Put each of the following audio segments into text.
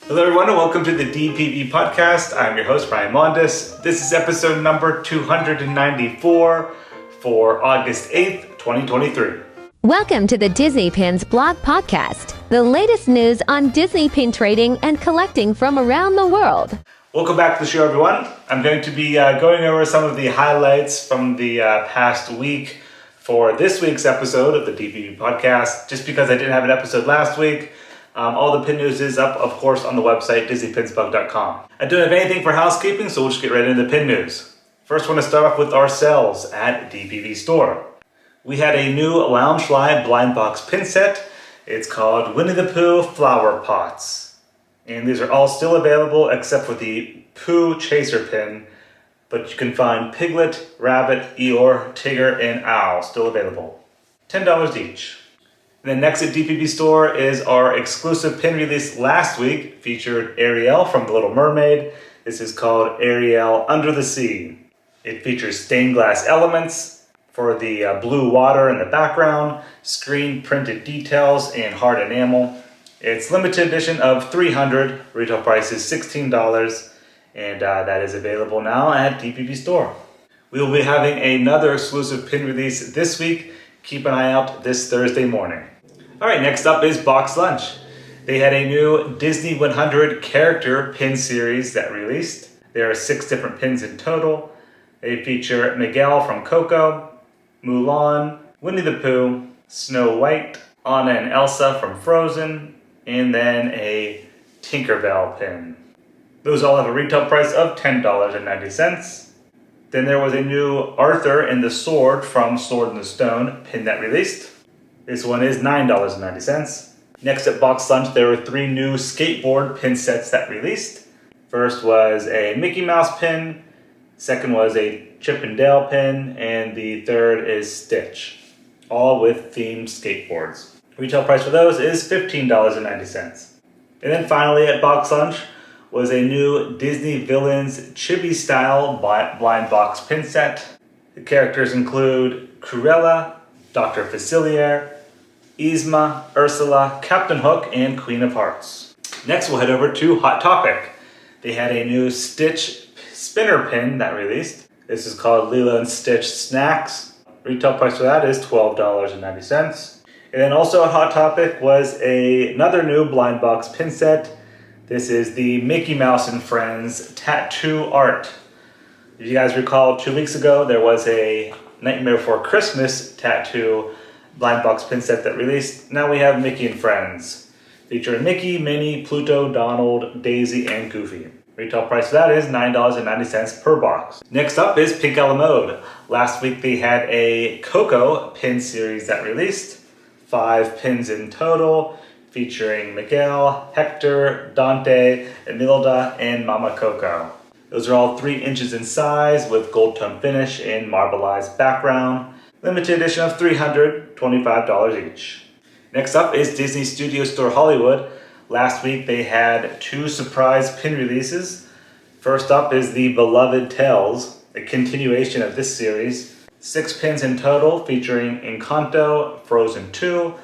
Hello everyone and welcome to the DPB podcast. I'm your host Brian Mondes. This is episode number 294 for August 8th, 2023. Welcome to the Disney Pins blog podcast, the latest news on Disney pin trading and collecting from around the world. Welcome back to the show everyone. I'm going to be going over some of the highlights from the past week for this week's episode of the DPB podcast, just because I didn't have an episode last week. All the pin news is up, of course, on the website, DisneyPinsBug.com. I don't have anything for housekeeping, so we'll just get right into the pin news. First, I want to start off with our sales at DPB Store. We had a new Loungefly blind box pin set. It's called Winnie the Pooh Flower Pots. And these are all still available except for the Pooh Chaser pin, but you can find Piglet, Rabbit, Eeyore, Tigger, and Owl still available. $10 each. And then next at DPB Store is our exclusive pin release last week, featured Ariel from The Little Mermaid. This is called Ariel Under the Sea. It features stained glass elements for the blue water in the background, screen printed details, and hard enamel. It's limited edition of 300, retail price is $16, and that is available now at DPB Store. We will be having another exclusive pin release this week. Keep an eye out this Thursday morning. All right, next up is BoxLunch. They had a new Disney 100 character pin series that released. There are 6 different pins in total. They feature Miguel from Coco, Mulan, Winnie the Pooh, Snow White, Anna and Elsa from Frozen, and then a Tinkerbell pin. Those all have a retail price of $10.90. Then there was a new Arthur and the Sword from Sword in the Stone pin that released. This one is $9.90. Next at BoxLunch, there were 3 new skateboard pin sets that released. First was a Mickey Mouse pin, second was a Chip and Dale pin, and the third is Stitch, all with themed skateboards. Retail price for those is $15.90. And then finally at BoxLunch was a new Disney Villians chibi-style blind box pin set. The characters include Cruella, Dr. Facilier, Yzma, Ursula, Captain Hook, and Queen of Hearts. Next, we'll head over to Hot Topic. They had a new Stitch spinner pin that released. This is called Lilo and Stitch Snacks. Retail price for that is $12.90. And then also at Hot Topic was another new blind box pin set. This is the Mickey Mouse and Friends tattoo art. If you guys recall, 2 weeks ago, there was a Nightmare Before Christmas tattoo blind box pin set that released. Now we have Mickey and Friends, featuring Mickey, Minnie, Pluto, Donald, Daisy, and Goofy. Retail price for that is $9.90 per box. Next up is Pink a la Mode. Last week they had a Coco pin series that released. 5 pins in total, featuring Miguel, Hector, Dante, Emilda, and Mama Coco. Those are all 3 inches in size with gold tone finish and marbleized background. Limited edition of 300, $25 each. Next up is Disney Studio Store Hollywood. Last week they had 2 surprise pin releases. First up is the Beloved Tales, a continuation of this series. 6 pins in total featuring Encanto, Frozen 2,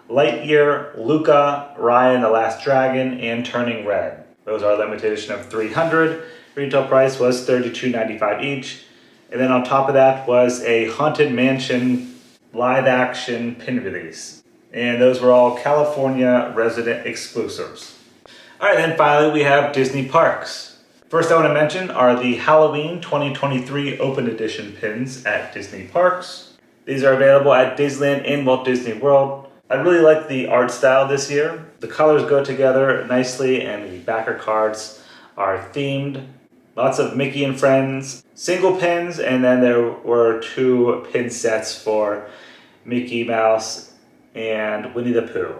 Lightyear, Luca, Raya and the Last Dragon, and Turning Red. Those are limited edition of 300. Retail price was $32.95 each. And then on top of that was a Haunted Mansion live action pin release. And those were all California resident exclusives. All right, then finally we have Disney Parks. First I want to mention are the Halloween 2023 Open Edition pins at Disney Parks. These are available at Disneyland and Walt Disney World. I really like the art style this year. The colors go together nicely and the backer cards are themed. Lots of Mickey and Friends single pins, and then there were 2 pin sets for Mickey Mouse and Winnie the Pooh.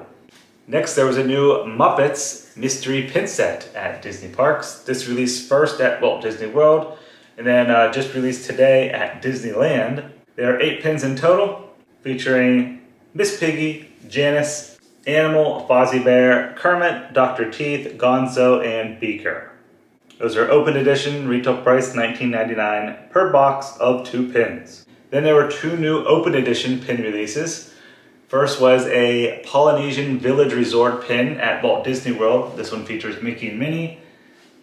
Next, there was a new Muppets mystery pin set at Disney Parks. This released first at Walt Disney World, and then just released today at Disneyland. There are 8 pins in total, featuring Miss Piggy, Janice, Animal, Fozzie Bear, Kermit, Dr. Teeth, Gonzo, and Beaker. Those are open edition, retail price $19.99 per box of 2 pins. Then there were 2 new open edition pin releases. First was a Polynesian Village Resort pin at Walt Disney World. This one features Mickey and Minnie.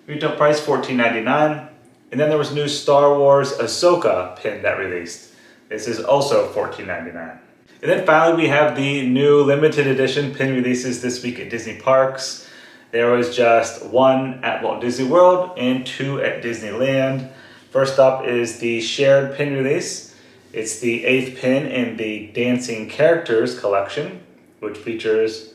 Retail price $14.99. And then there was a new Star Wars Ahsoka pin that released. This is also $14.99. And then finally we have the new limited edition pin releases this week at Disney Parks. There was just one at Walt Disney World and two at Disneyland. First up is the shared pin release. It's the 8th pin in the Dancing Characters collection, which features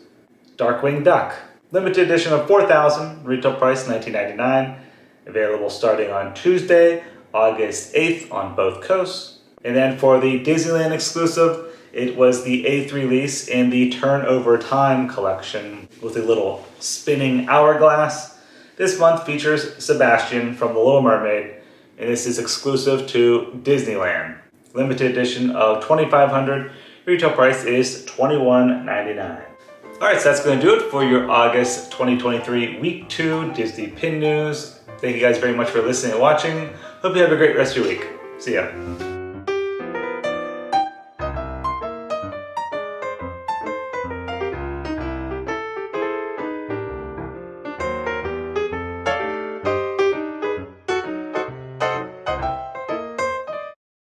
Darkwing Duck. Limited edition of 4,000, retail price $19.99. Available starting on Tuesday, August 8th on both coasts. And then for the Disneyland exclusive, it was the 8th release in the Turnover Time collection with a little spinning hourglass. This month features Sebastian from The Little Mermaid, and this is exclusive to Disneyland. Limited edition of 2,500, retail price is $21.99. Alright, so that's going to do it for your August 2023 Week 2 Disney Pin News. Thank you guys very much for listening and watching. Hope you have a great rest of your week. See ya.